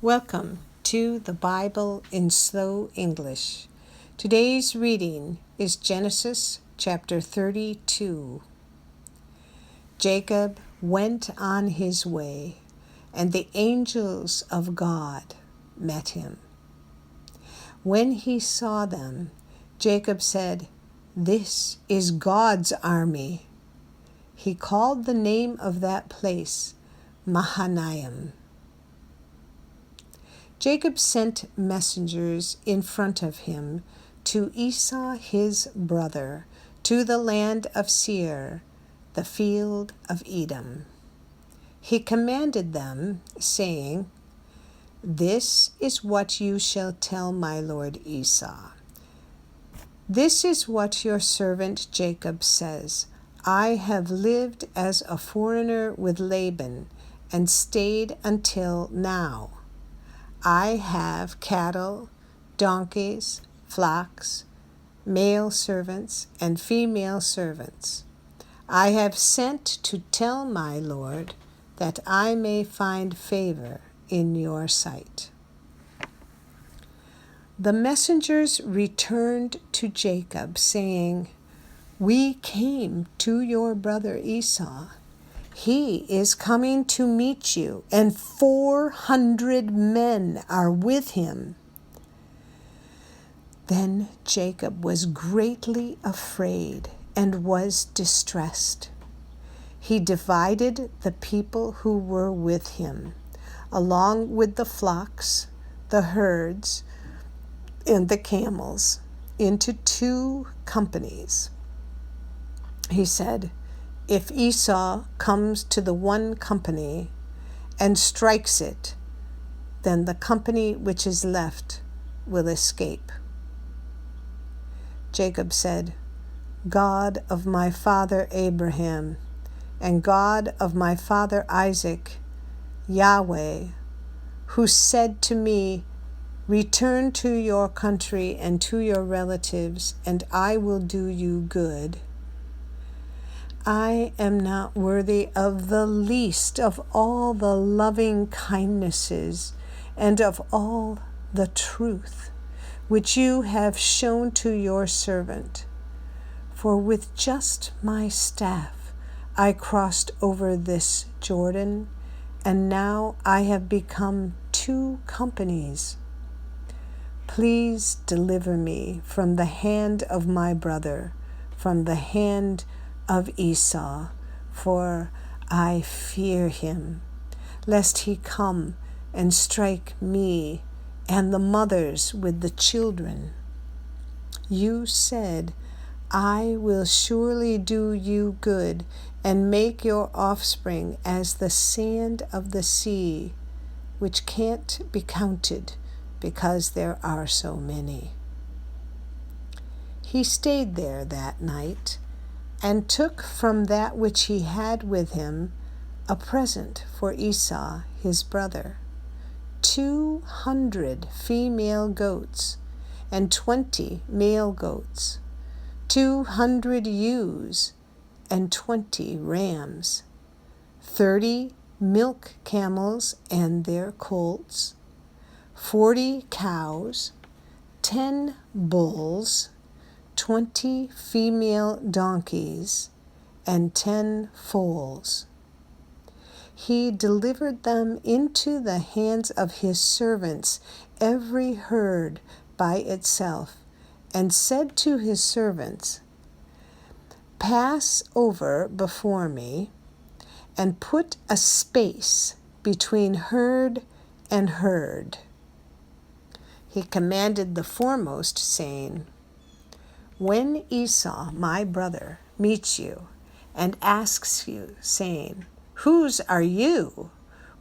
Welcome to the Bible in Slow English. Today's reading is Genesis chapter 32. Jacob went on his way, and the angels of God met him. When he saw them, Jacob said, "This is God's army." He called the name of that place Mahanaim. Jacob sent messengers in front of him to Esau his brother, to the land of Seir, the field of Edom. He commanded them, saying, "This is what you shall tell my lord Esau. This is what your servant Jacob says. I have lived as a foreigner with Laban and stayed until now. I have cattle, donkeys, flocks, male servants, and female servants. I have sent to tell my Lord that I may find favor in your sight." The messengers returned to Jacob, saying, "We came to your brother Esau. He is coming to meet you, and 400 men are with him." Then Jacob was greatly afraid and was distressed. He divided the people who were with him, along with the flocks, the herds, and the camels, into 2 companies. He said, "If Esau comes to the one company and strikes it, then the company which is left will escape." Jacob said, "God of my father Abraham and God of my father Isaac, Yahweh, who said to me, 'Return to your country and to your relatives, and I will do you good,' I am not worthy of the least of all the loving kindnesses and of all the truth which you have shown to your servant. For with just my staff I crossed over this Jordan, and now I have become 2 companies. Please deliver me from the hand of my brother, from the hand of Esau, for I fear him, lest he come and strike me and the mothers with the children. You said, 'I will surely do you good and make your offspring as the sand of the sea, which can't be counted because there are so many.'" He stayed there that night and took from that which he had with him a present for Esau his brother, 200 female goats and 20 male goats, 200 ewes and 20 rams, 30 milk camels and their colts, 40 cows, 10 bulls, 20 female donkeys, and 10 foals. He delivered them into the hands of his servants, every herd by itself, and said to his servants, "Pass over before me, and put a space between herd and herd." He commanded the foremost, saying, "When Esau, my brother, meets you and asks you, saying, 'Whose are you?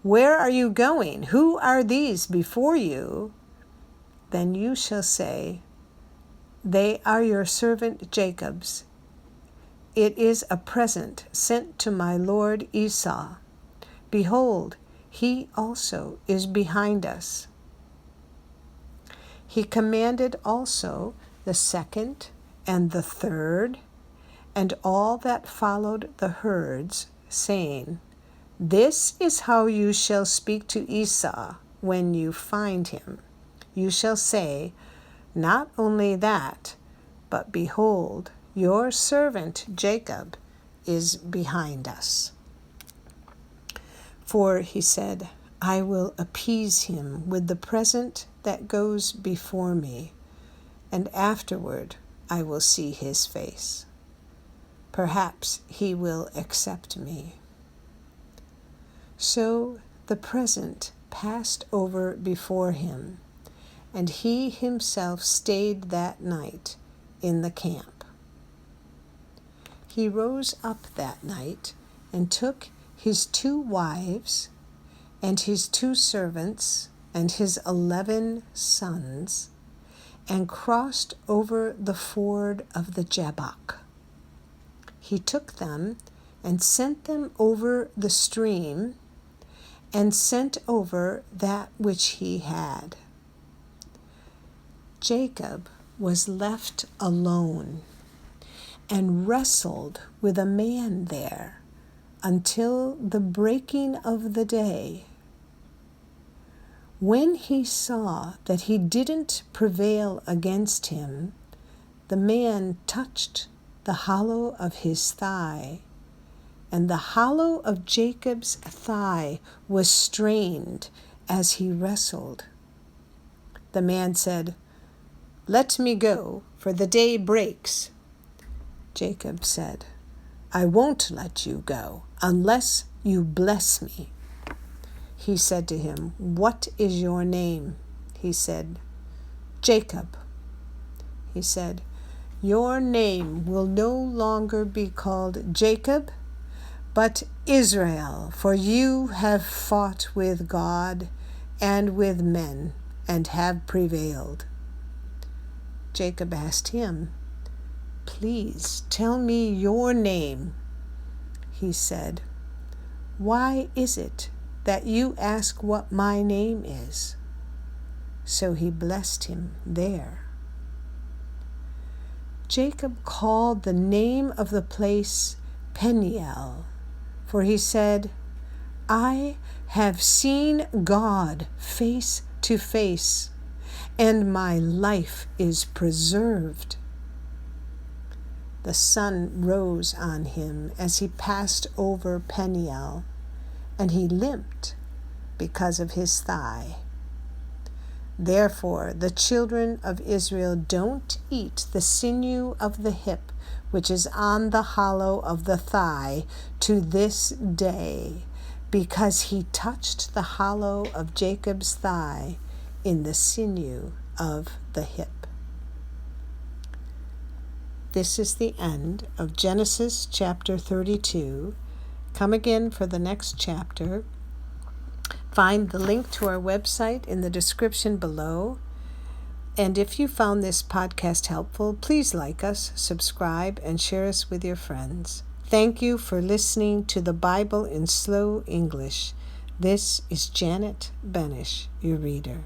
Where are you going? Who are these before you?' then you shall say, 'They are your servant Jacob's. It is a present sent to my lord Esau. Behold, he also is behind us.'" He commanded also the second and the third, and all that followed the herds, saying, "This is how you shall speak to Esau when you find him. You shall say, not only that, but behold, your servant Jacob is behind us. For he said, I will appease him with the present that goes before me, and afterward I will see his face. Perhaps he will accept me. So the present passed over before him, and he himself stayed that night in the camp. He rose up that night and took his 2 wives and his 2 servants and his 11 sons and crossed over the ford of the Jabbok. He took them and sent them over the stream and sent over that which he had. Jacob was left alone and wrestled with a man there until the breaking of the day. When he saw that he didn't prevail against him, the man touched the hollow of his thigh, and the hollow of Jacob's thigh was strained as he wrestled. The man said, Let me go, for the day breaks. Jacob said, I won't let you go unless you bless me. He said to him, What is your name? He said, Jacob. He said, Your name will no longer be called Jacob, but Israel, for you have fought with God and with men and have prevailed. Jacob asked him, Please tell me your name. He said, Why is it that you ask what my name is? So he blessed him there. Jacob called the name of the place Peniel, for he said, I have seen God face to face, and my life is preserved. The sun rose on him as he passed over Peniel, and he limped because of his thigh. Therefore the children of Israel don't eat the sinew of the hip, which is on the hollow of the thigh, to this day, because he touched the hollow of Jacob's thigh in the sinew of the hip. This is the end of Genesis chapter 32. Come again for the next chapter. Find the link to our website in the description below. And if you found this podcast helpful, please like us, subscribe, and share us with your friends. Thank you for listening to the Bible in Slow English. This is Janet Benish, your reader.